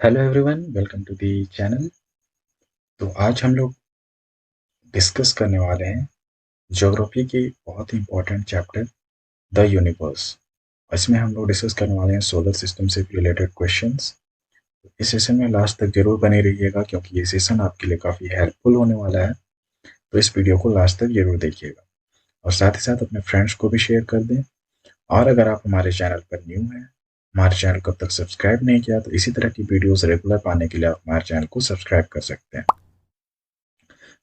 Hello everyone, welcome to the channel. तो आज हम लोग डिस्कस करने वाले हैं ज्योग्राफी के बहुत ही इंपॉर्टेंट चैप्टर द यूनिवर्स। इसमें हम लोग डिस्कस करने वाले हैं सोलर सिस्टम से रिलेटेड क्वेश्चंस। इस सेशन में लास्ट तक जरूर बने रहिएगा क्योंकि ये सेशन आपके लिए काफ़ी हेल्पफुल होने वाला है। तो इस वीडियो को लास्ट तक जरूर देखिएगा और साथ ही साथ अपने फ्रेंड्स को भी शेयर कर दें। और अगर आप हमारे चैनल पर न्यू हैं, हमारे चैनल को अब तक सब्सक्राइब नहीं किया, तो इसी तरह की वीडियोस रेगुलर पाने के लिए आप हमारे चैनल को सब्सक्राइब कर सकते हैं।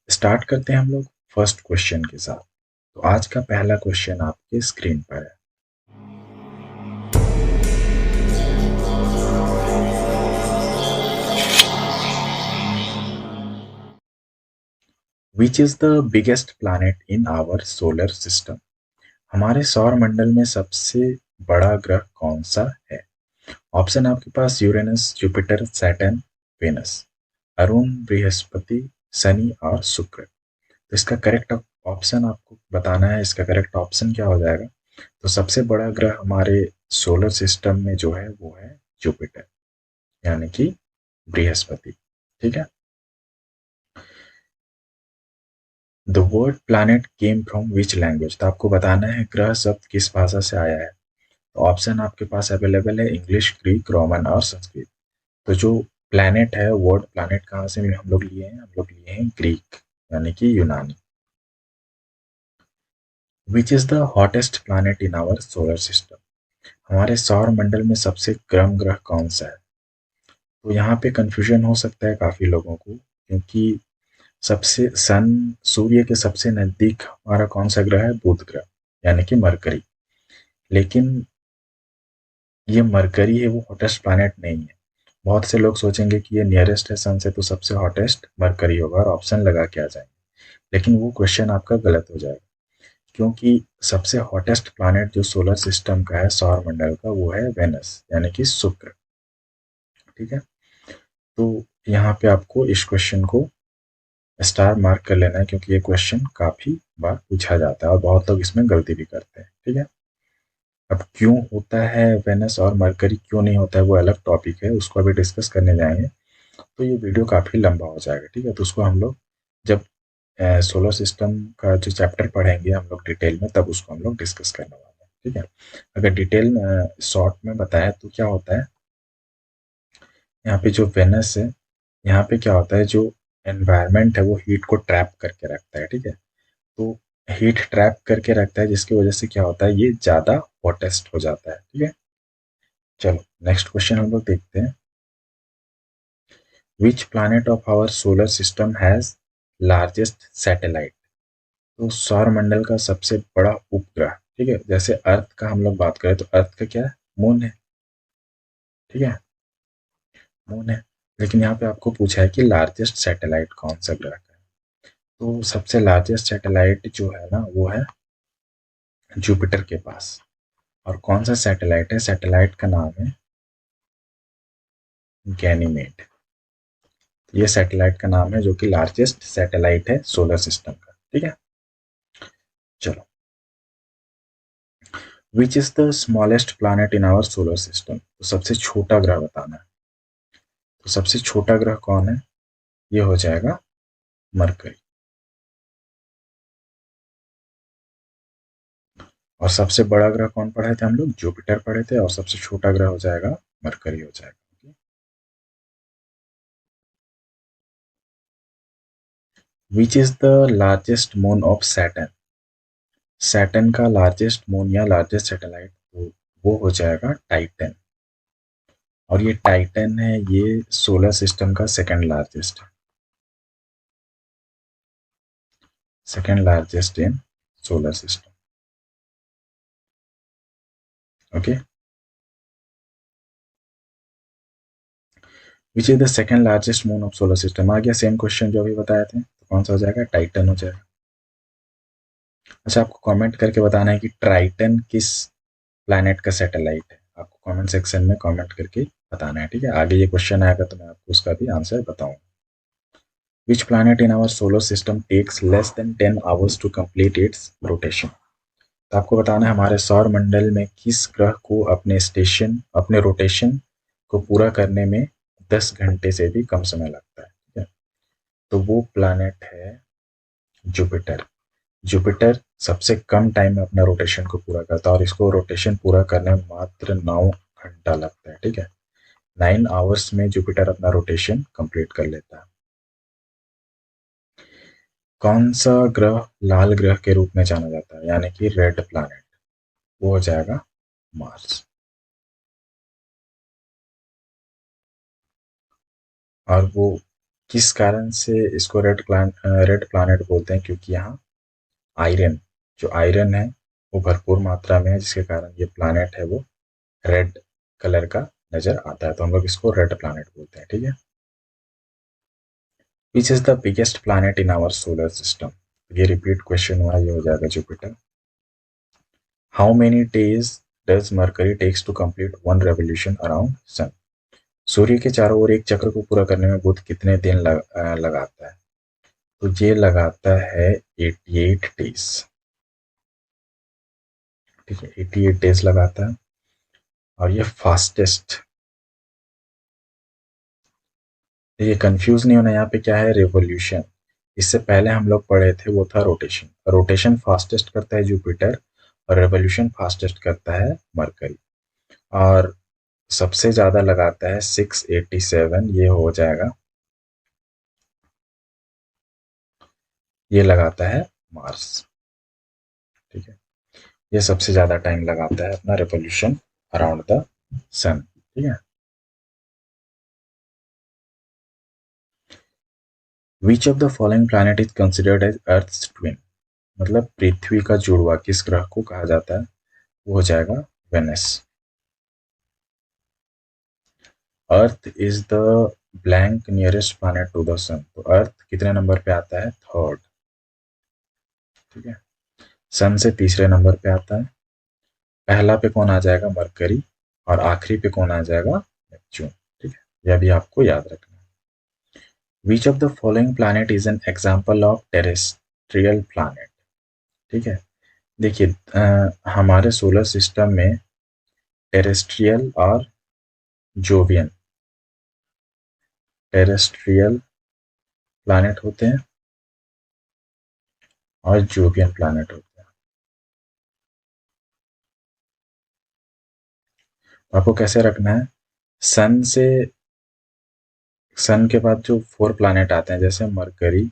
स्टार्ट करते हैं हम लोग फर्स्ट क्वेश्चन के साथ। तो आज का पहला क्वेश्चन आपके स्क्रीन पर है। Which is the biggest planet in our solar system? हमारे सौर मंडल में सबसे बड़ा ग्रह कौन सा है? ऑप्शन आपके पास यूरेनस, जुपिटर, सैटर्न, वेनस, अरुण, बृहस्पति, शनि और शुक्र। तो इसका करेक्ट ऑप्शन आपको बताना है। इसका करेक्ट ऑप्शन क्या हो जाएगा? तो सबसे बड़ा ग्रह हमारे सोलर सिस्टम में जो है वो है जुपिटर, यानी कि बृहस्पति। ठीक है। The word planet came from which language? तो आपको बताना है ग्रह शब्द किस भाषा से आया है। तो ऑप्शन आपके पास अवेलेबल है इंग्लिश, ग्रीक, रोमन और संस्कृत। तो जो प्लैनेट है, वर्ड प्लैनेट कहाँ से हम लोग लिए हैं? हम लोग लिए हैं ग्रीक, यानी कि यूनानी। Which is the hottest planet in our solar system? हमारे सौर मंडल में सबसे गर्म ग्रह कौन सा है? तो यहाँ पे कंफ्यूजन हो सकता है काफी लोगों को, क्योंकि सबसे सन सूर्य के सबसे नजदीक हमारा कौन सा ग्रह है? बुध ग्रह, यानी कि मरकरी। लेकिन ये मरकरी है वो हॉटेस्ट प्लैनेट नहीं है। बहुत से लोग सोचेंगे कि ये नियरेस्ट है सन से, तो सबसे हॉटेस्ट मरकरी होगा और ऑप्शन लगा के आ जाएंगे। लेकिन वो क्वेश्चन आपका गलत हो जाएगा, क्योंकि सबसे हॉटेस्ट प्लैनेट जो सोलर सिस्टम का है, सौर मंडल का, वो है वेनस, यानी कि शुक्र। ठीक है। तो यहाँ पे आपको इस क्वेश्चन को स्टार मार्क कर लेना है, क्योंकि ये क्वेश्चन काफी बार पूछा जाता है और बहुत लोग इसमें गलती भी करते हैं। ठीक है। अब क्यों होता है वेनस और मरकरी क्यों नहीं होता है, वो अलग टॉपिक है, उसको अभी डिस्कस करने जाएंगे तो ये वीडियो काफी लंबा हो जाएगा। ठीक है। तो उसको हम लोग जब सोलर सिस्टम का जो चैप्टर पढ़ेंगे हम लोग डिटेल में, तब उसको हम लोग डिस्कस करने वाले हैं। ठीक है। अगर डिटेल शॉर्ट में बताएं तो क्या होता है, यहाँ पे जो वेनस है, यहाँ पे क्या होता है, जो एनवायरनमेंट है वो हीट को ट्रैप करके रखता है। ठीक है। तो हीट ट्रैप करके रखता है, जिसकी वजह से क्या होता है, ये ज़्यादा हॉटेस्ट हो जाता है। ठीक है। चलो नेक्स्ट क्वेश्चन हम लोग देखते हैं। Which planet of our solar system has largest satellite? तो सौर मंडल का सबसे बड़ा उपग्रह, ठीक है, जैसे अर्थ का हम लोग बात करें तो अर्थ का क्या है? मून है। ठीक है। मून है। लेकिन यहाँ पे आपको पूछा है कि लार्जेस्ट सैटेलाइट कौन सा ग्रह का है। तो सबसे लार्जेस्ट सैटेलाइट जो है ना, वो है जुपिटर के पास। और कौन सा सैटेलाइट है? सैटेलाइट का नाम है गैनीमेड। ये सैटेलाइट का नाम है जो कि लार्जेस्ट सैटेलाइट है सोलर सिस्टम का। ठीक है। चलो, which is the smallest planet in our solar system? तो सबसे छोटा ग्रह बताना है। तो सबसे छोटा ग्रह कौन है? ये हो जाएगा मरकरी। और सबसे बड़ा ग्रह कौन पढ़े थे हम लोग? जुपिटर पढ़े थे। और सबसे छोटा ग्रह हो जाएगा मरकरी हो जाएगा। Which is the largest moon of Saturn? Saturn का लार्जेस्ट मून या लार्जेस्ट सैटेलाइट वो हो जाएगा टाइटन। और ये टाइटन है, ये सोलर सिस्टम का सेकंड लार्जेस्ट है। Second largest in solar system. Okay. Which is the second largest moon of solar system? आ गया सेम क्वेश्चन जो अभी बताए थे। तो कौन सा हो जाएगा? टाइटन हो जाएगा। अच्छा, आपको कमेंट करके बताना है कि ट्राइटन किस प्लैनेट का सैटेलाइट है। आपको कमेंट सेक्शन में कमेंट करके बताना है। ठीक है। आगे ये क्वेश्चन आएगा तो मैं आपको उसका भी आंसर बताऊंगा। Which planet in our solar system takes less than 10 hours to complete its rotation? तो आपको बताना है हमारे सौर मंडल में किस ग्रह को अपने रोटेशन को पूरा करने में 10 घंटे से भी कम समय लगता है, ठीक है। तो वो प्लैनेट है जुपिटर। जुपिटर सबसे कम टाइम में अपना रोटेशन को पूरा करता है और इसको रोटेशन पूरा करने में मात्र 9 घंटा लगता है, ठीक है। 9 आवर्स में जुपिटर अपना रोटेशन कंप्लीट कर लेता है। कौन सा ग्रह लाल ग्रह के रूप में जाना जाता है, यानी कि रेड प्लैनेट? वो हो जाएगा मार्स। और वो किस कारण से इसको रेड प्लैनेट बोलते हैं? क्योंकि यहाँ आयरन, जो आयरन है वो भरपूर मात्रा में है, जिसके कारण ये प्लैनेट है वो रेड कलर का नजर आता है, तो हम लोग इसको रेड प्लैनेट बोलते हैं, ठीक है। Which is the biggest planet in our solar system? ये रिपीट क्वेश्चन हुआ, ये हो जाएगा Jupiter. How many days does Mercury takes to complete one revolution around sun? सूर्य के चारों ओर एक चक्र को पूरा करने में बुध कितने दिन लगाता है? तो ये लगाता है 88 डेज, ठीक है, 88 डेज लगाता है। और ये फास्टेस्ट, ये कंफ्यूज नहीं होना, यहाँ पे क्या है, रेवोल्यूशन। इससे पहले हम लोग पढ़े थे वो था रोटेशन। रोटेशन फास्टेस्ट करता है जुपिटर और रेवोल्यूशन फास्टेस्ट करता है मरकरी। और सबसे ज्यादा लगाता है 687, ये हो जाएगा, ये लगाता है मार्स, ठीक है। ये सबसे ज्यादा टाइम लगाता है अपना रेवोल्यूशन अराउंड द सन, ठीक है। Which of the following planet is considered as Earth's twin? मतलब पृथ्वी का जुड़वा किस ग्रह को कहा जाता है? वो हो जाएगा Venus. Earth is the blank nearest planet to the sun, तो अर्थ कितने नंबर पे आता है? थर्ड, ठीक है। सन से तीसरे नंबर पे आता है। पहला पे कौन आ जाएगा? मरकरी। और आखिरी पे कौन आ जाएगा? नेपच्यून, ठीक है। यह भी आपको याद रखना है। Which of the following planet is an example of terrestrial planet? ठीक है। देखिए, हमारे सोलर सिस्टम में टेरेस्ट्रियल और जोवियन, टेरेस्ट्रियल प्लैनेट होते हैं और जोवियन प्लैनेट होते हैं। तो आपको कैसे रखना है? सन से, सन के बाद जो 4 प्लैनेट आते हैं, जैसे मरकरी,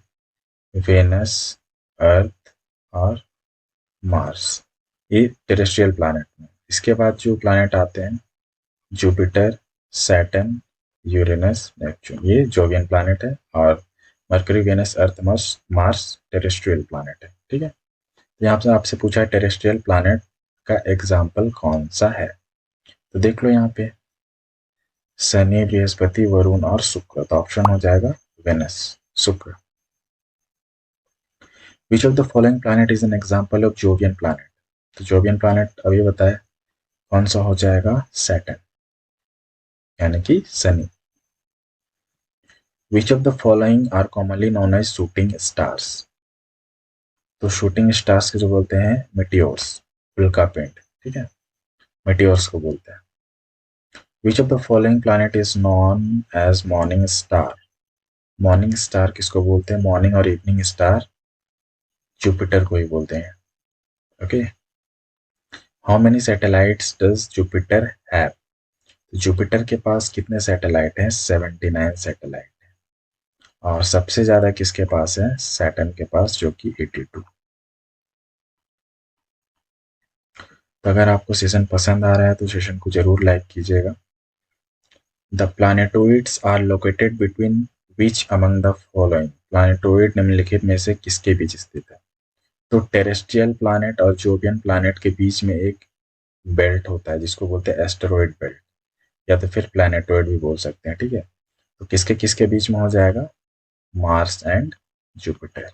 वेनस, अर्थ और मार्स, ये टेरेस्ट्रियल प्लैनेट में। इसके बाद जो प्लैनेट आते हैं, जुपिटर, सैटर्न, यूरेनस, नेपच्यून, ये जोवियन प्लैनेट है। और मरकरी, वेनस, अर्थ, मार्स मार्स टेरेस्ट्रियल प्लैनेट है, ठीक है। यहाँ से आपसे पूछा है टेरेस्ट्रियल प्लैनेट का एग्जाम्पल कौन सा है, तो देख लो यहाँ पे, शनि, बृहस्पति, वरुण और शुक्र। तो ऑप्शन हो जाएगा वेनस, शुक्र। Which of the following planet is an example of jovian planet? तो जोवियन प्लैनेट अभी बताए, कौन सा हो जाएगा? सैटर्न, यानी कि शनि। Which of the following are commonly known as shooting stars? तो शूटिंग स्टार्स के जो बोलते हैं मेटियोर्स, उल्का पिंड, ठीक है, मेटियोर्स को बोलते हैं। Which of the following planet is known as morning star? Morning star किसको बोलते हैं? मॉर्निंग और इवनिंग स्टार जुपिटर को ही बोलते हैं, okay. How many satellites does Jupiter have? Jupiter के पास कितने सैटेलाइट हैं? 79 सैटेलाइट। और सबसे ज्यादा किसके पास है? सैटर्न के पास, जो कि 82। तो अगर आपको सेशन पसंद आ रहा है तो सेशन को जरूर लाइक कीजिएगा। The planetoids are located between which among the following? Planetoid निम्नलिखित में से किसके बीच स्थित है? तो टेरेस्ट्रियल प्लैनेट और जोवियन प्लैनेट के बीच में एक बेल्ट होता है, जिसको बोलते हैं एस्टेरॉयड बेल्ट, या तो फिर प्लैनेटोइड भी बोल सकते हैं, ठीक है। तो किसके किसके बीच में हो जाएगा? Mars and Jupiter.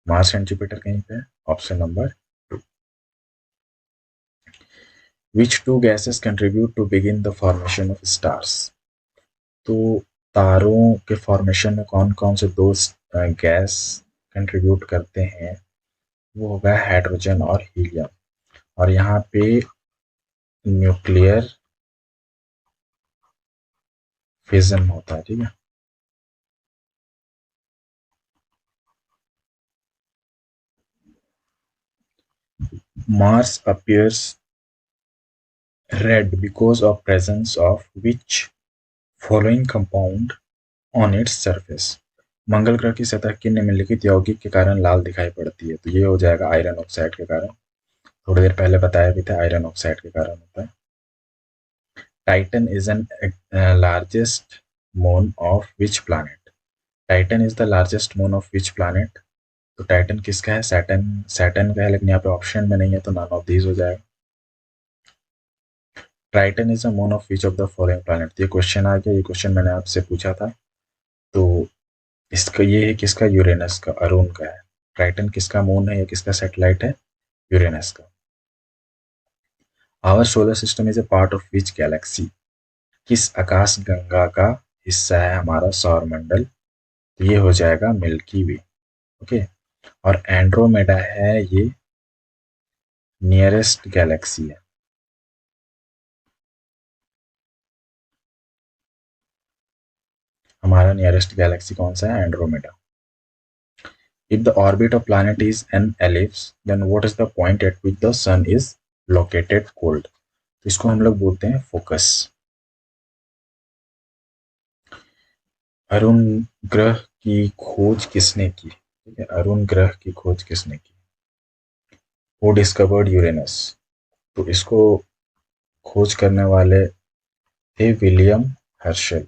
Mars and Jupiter कहीं पे है, option number 2। Which two gases contribute to begin the formation of stars? तो तारों के फॉर्मेशन में कौन कौन से दो गैस कंट्रीब्यूट करते हैं? वो होगा हाइड्रोजन और हीलियम। और यहाँ पे न्यूक्लियर फिजन होता है, ठीक है। Mars appears red because of presence of which following compound on its surface. मंगल ग्रह की सतह की निम्नलिखित यौगिक के कारण लाल दिखाई पड़ती है, तो ये हो जाएगा आयरन ऑक्साइड के कारण। थोड़ी देर पहले बताया भी था आयरन ऑक्साइड के कारण होता है। Titan is an largest moon of which planet. Titan is the largest moon of which planet. तो टाइटन किसका है? सैटर्न, सैटर्न का है, लेकिन यहाँ पे ऑप्शन में नहीं है तो नॉन ऑफ दीज हो जाएगा। Titan is the moon of which of the following planet. ये क्वेश्चन आ गया, ये क्वेश्चन मैंने आपसे पूछा था। तो इसका ये है किसका? यूरेनस का, अरुण का है। टाइटन किसका मून है या किसका सैटेलाइट है? यूरेनस का। Our solar system is a part of which galaxy. किस आकाश गंगा का हिस्सा है हमारा सौरमंडल? तो ये हो जाएगा मिल्की वे। ओके। और एंड्रोमेडा है ये नियरेस्ट गैलेक्सी है। हमारा नियरेस्ट गैलेक्सी कौन सा है? Andromeda. If the orbit of planet is an ellipse, then what is the point at which the sun is located cold? तो इसको हम लोग बोलते हैं फोकस। अरुण ग्रह की खोज किसने की? ठीक है, अरुण ग्रह की खोज किसने की? Who discovered Uranus? तो इसको खोज करने वाले थे William Herschel.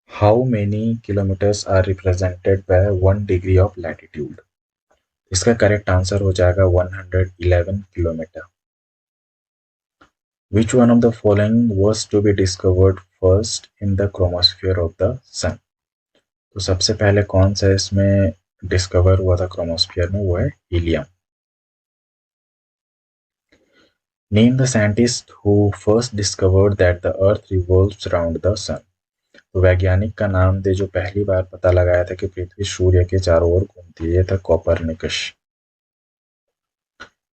How many kilometres are represented by 1 degree of latitude? इसका करेक्ट आंसर हो जाएगा 111 kilometre. Which one of the following was to be discovered first in the chromosphere of the sun? तो सबसे पहले कौन सा इसमें डिस्कवर हुआ था क्रोमोस्फियर में? वो है helium. Name the scientist who first discovered that the earth revolves around the sun. तो वैज्ञानिक का नाम दे जो पहली बार पता लगाया था कि पृथ्वी सूर्य के चारों ओर घूमती है, ये था Copernicus.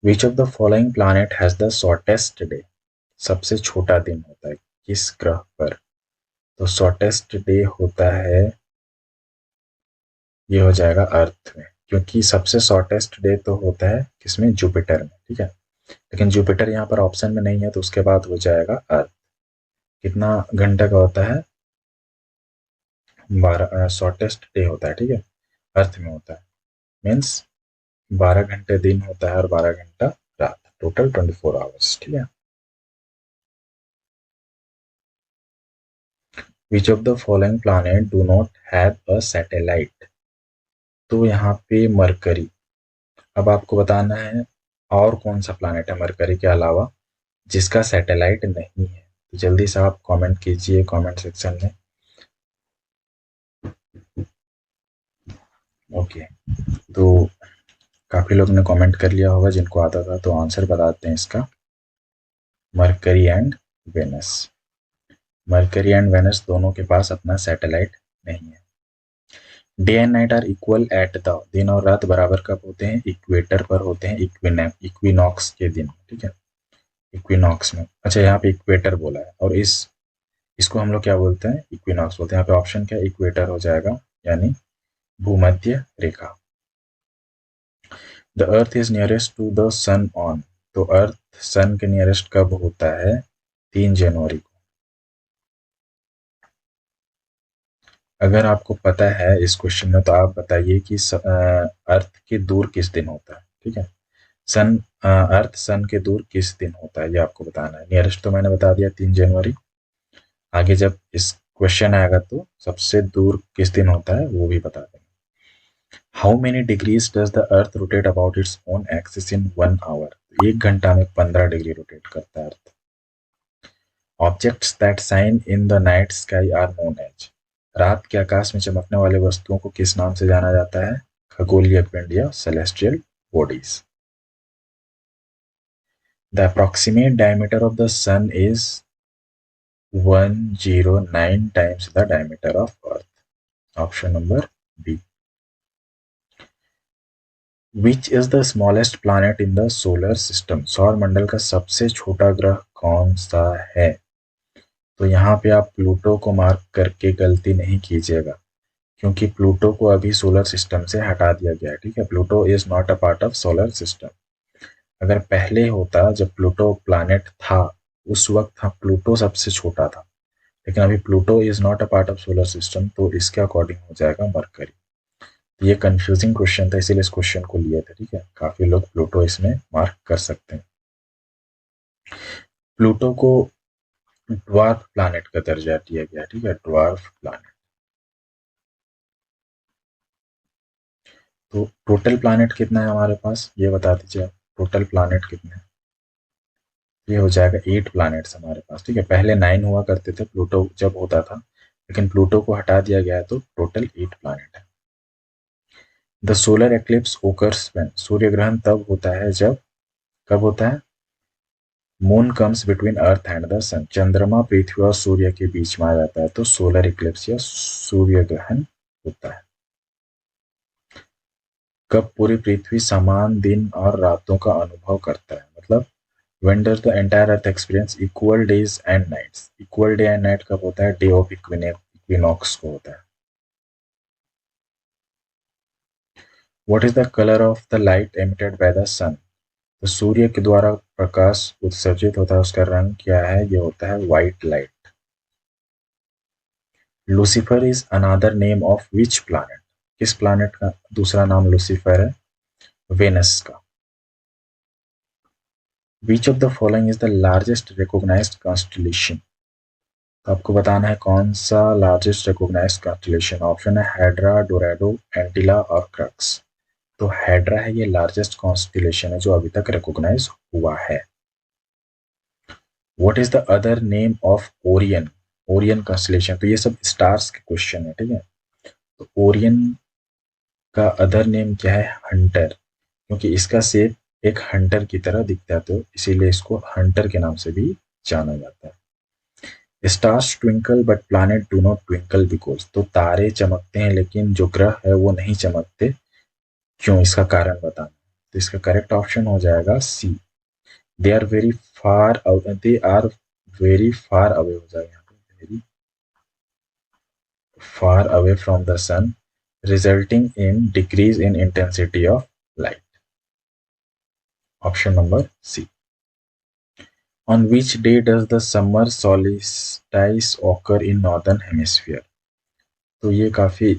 Which of the following planet has the shortest day? सबसे छोटा दिन होता है किस ग्रह पर? तो शॉर्टेस्ट डे होता है, ये हो जाएगा अर्थ में, क्योंकि सबसे शॉर्टेस्ट डे तो होता है किसमें? जुपिटर में, ठीक है। लेकिन जुपिटर यहाँ पर ऑप्शन में नहीं है, तो उसके बाद हो जाएगा अर्थ। कितना घंटे का होता है? 12 शॉर्टेस्ट डे होता है, ठीक है, अर्थ में होता है। मीन्स 12 घंटे दिन होता है और 12 घंटा रात, टोटल 24 आवर्स, ठीक है। Which of the following planet do not have a satellite? तो यहाँ पे मरकरी। अब आपको बताना है और कौन सा प्लैनेट है मरकरी के अलावा जिसका सैटेलाइट नहीं है। तो जल्दी से आप कमेंट कीजिए कमेंट सेक्शन में। ओके, तो काफ़ी लोग ने कमेंट कर लिया होगा जिनको आता था, तो आंसर बताते हैं इसका। Mercury and Venus. Mercury and Venus दोनों के पास अपना सैटेलाइट नहीं है। Day and night are equal at the. दिन और रात बराबर कब होते हैं? इक्वेटर पर होते हैं, इक्विनॉक्स के दिन, ठीक है, इक्विनॉक्स में। अच्छा, यहाँ पे इक्वेटर बोला है, और इसको हम लोग क्या बोलते हैं? इक्विनॉक्स बोलते हैं। यहाँ पे ऑप्शन क्या है? इक्वेटर हो जाएगा, यानी भूमध्य रेखा। The earth is nearest to the sun on. तो अर्थ सन के नियरेस्ट कब होता है? 3 जनवरी को। अगर आपको पता है इस क्वेश्चन में तो आप बताइए कि अर्थ के दूर किस दिन होता है, ठीक है। सन अर्थ सन के दूर किस दिन होता है, ये आपको बताना है। नियरेस्ट तो मैंने बता दिया 3 जनवरी। आगे जब इस क्वेश्चन आएगा तो सबसे दूर किस दिन होता है वो भी बता देंगे। How many degrees does the earth rotate about its own axis in 1 hour? 1 घंटा में 15 डिग्री रोटेट करता है earth. Objects that shine in the night sky are known as. रात के आकाश में चमकने वाले वस्तुओं को किस नाम से जाना जाता है? खगोलीय पिंड या celestial bodies. The approximate diameter of the sun is 109 times the diameter of earth. Option number B. Which is the smallest planet in the solar system? सौर मंडल का सबसे छोटा ग्रह कौन सा है? तो यहाँ पे आप प्लूटो को मार्क करके गलती नहीं कीजिएगा, क्योंकि प्लूटो को अभी सोलर सिस्टम से हटा दिया गया है। ठीक है, Pluto is not a part of solar system. अगर पहले होता, जब प्लूटो प्लैनेट था, उस वक्त हाँ प्लूटो सबसे छोटा था, लेकिन अभी Pluto is not a part of solar system, तो इसके अकॉर्डिंग हो जाएगा मरकरी। ये कंफ्यूजिंग क्वेश्चन था, इसीलिए इस क्वेश्चन को लिए थे। ठीक है, काफी लोग प्लूटो इसमें मार्क कर सकते हैं। प्लूटो को ड्वार्फ प्लैनेट का दर्जा दिया गया। ठीक है, ड्वार्फ प्लैनेट। तो टोटल प्लैनेट कितना है हमारे पास, ये बता दीजिए आप। टोटल प्लैनेट कितने हैं? ये हो जाएगा 8 प्लैनेट्स हमारे पास। ठीक है, पहले 9 हुआ करते थे प्लूटो जब होता था, लेकिन प्लूटो को हटा दिया गया है, तो टोटल 8 प्लैनेट है। The solar eclipse occurs when? सूर्य ग्रहण तब होता है जब, कब होता है? Moon comes between earth and the sun. चंद्रमा पृथ्वी और सूर्य के बीच में आ जाता है, तो सोलर इक्लिप्स या सूर्य ग्रहण होता है। कब पूरी पृथ्वी समान दिन और रातों का अनुभव करता है? मतलब when does the entire earth experience equal days and nights? equal day and night कब होता है? डे ऑफ इक्विनॉक्स को होता है। what is the color of the light emitted by the sun? तो सूर्य के द्वारा प्रकाश उत्सर्जित होता है, उसका रंग क्या है? ये होता है white light. Lucifer is another name of which planet? किस प्लैनेट का दूसरा नाम लूसीफर है? वेनस का। Which of the following is the largest recognised constellation? तो आपको बताना है कौन सा लार्जेस्ट रिकॉग्नाइज्ड कॉन्स्टेलेशन। ऑप्शन है हाइड्रा, डोराडो, एंटिला और क्रक्स। तो हाइड्रा है ये लार्जेस्ट कॉन्स्टेलेशन है जो अभी तक रिकॉग्नाइज हुआ है। What is the other name of Orion? Orion constellation, तो ये सब स्टार्स के क्वेश्चन है। ठीक है, तो ओरियन का अदर नेम क्या है? हंटर, क्योंकि इसका शेप एक हंटर की तरह दिखता है, तो इसीलिए इसको हंटर के नाम से भी जाना जाता है। Stars twinkle but planet do not twinkle because. तो तारे चमकते हैं लेकिन जो ग्रह है वो नहीं चमकते, क्यों? इसका कारण बताना। तो इसका करेक्ट ऑप्शन हो जाएगा C, they are very far, they are very far away हो जाएगा यहाँ पे, very far away from the sun, resulting in decrease in intensity of light. Option number C. On which day does the summer solstice occur in northern hemisphere? तो ये काफी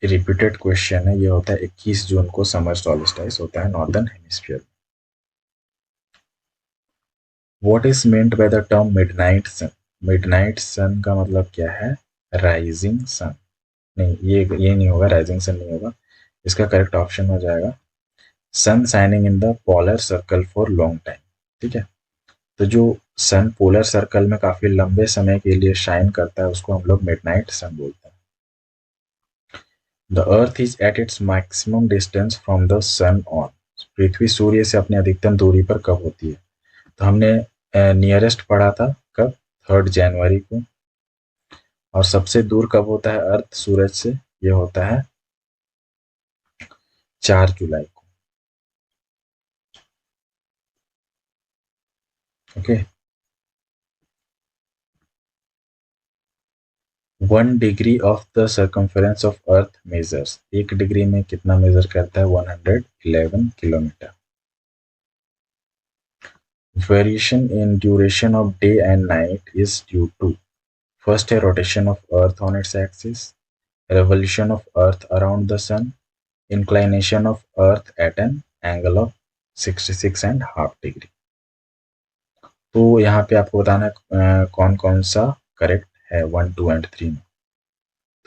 repeated question है। ये होता है 21 जून को समर सॉल्स्टिस होता है northern hemisphere. What is meant by the term midnight sun? Midnight sun का मतलब क्या है? Rising sun. नहीं, ये नहीं होगा, राइजिंग सन नहीं होगा। इसका करेक्ट ऑप्शन हो जाएगा sun shining in the polar circle for long time. ठीक है, तो जो सन पोलर सर्कल में काफी लंबे समय के लिए शाइन करता है उसको हम लोग मिडनाइट सन बोलते हैं। The earth is at its maximum distance from the sun on. पृथ्वी सूर्य से अपनी अधिकतम दूरी पर कब होती है? तो हमने नियरेस्ट पढ़ा था कब? 3 जनवरी को। और सबसे दूर कब होता है अर्थ सूरज से? ये होता है 4 जुलाई को। Okay. 1 degree of the circumference of earth measures. 1 degree में कितना मेजर करता है? 111 kilometre. Variation in duration of day and night is due to first a rotation of Earth on its axis, revolution of Earth around the Sun, inclination of Earth at an angle of 66.5 degree. तो यहाँ पे आपको बताना है कौन कौन सा correct है 1, 2 एंड 3 में।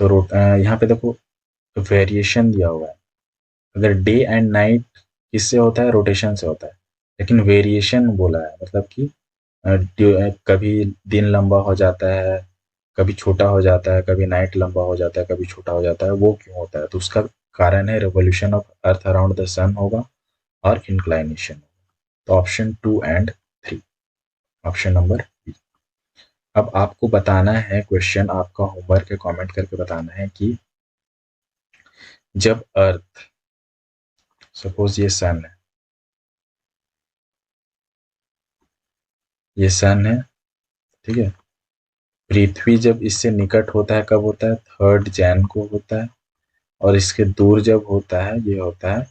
तो यहाँ पे देखो वेरिएशन दिया हुआ है। अगर डे एंड नाइट किससे होता है? रोटेशन से होता है। लेकिन वेरिएशन बोला है, मतलब कि कभी दिन लंबा हो जाता है, कभी छोटा हो जाता है, कभी नाइट लंबा हो जाता है, कभी छोटा हो जाता है। वो क्यों होता है? तो उसका कारण है revolution of earth around the sun होगा और इंक्लाइनेशन। तो option 2 and 3, option number B. अब आपको बताना है क्वेश्चन, आपका होमवर्क है, कमेंट करके बताना है कि जब अर्थ सपोज ये सन है, ये सन है, ठीक है। पृथ्वी जब इससे निकट होता है कब होता है? 3 जैन को होता है। और इसके दूर जब होता है ये होता है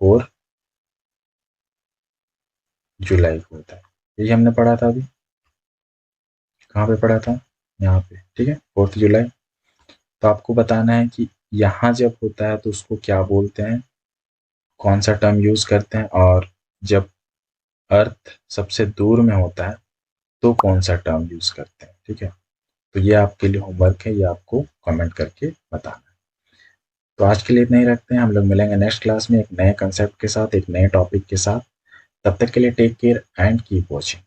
4 जुलाई को होता है। यही हमने पढ़ा था अभी। कहाँ पे पढ़ा था? यहाँ पे, ठीक है, 4 जुलाई। तो आपको बताना है कि यहाँ जब होता है तो उसको क्या बोलते हैं, कौन सा टर्म यूज करते हैं, और जब अर्थ सबसे दूर में होता है तो कौन सा टर्म यूज करते हैं, ठीक है। तो ये आपके लिए होमवर्क है, ये आपको कमेंट करके बताना है। तो आज के लिए इतना ही रखते हैं, हम लोग मिलेंगे नेक्स्ट क्लास में एक नए कंसेप्ट के साथ, एक नए टॉपिक के साथ। तब तक के लिए take care and keep watching.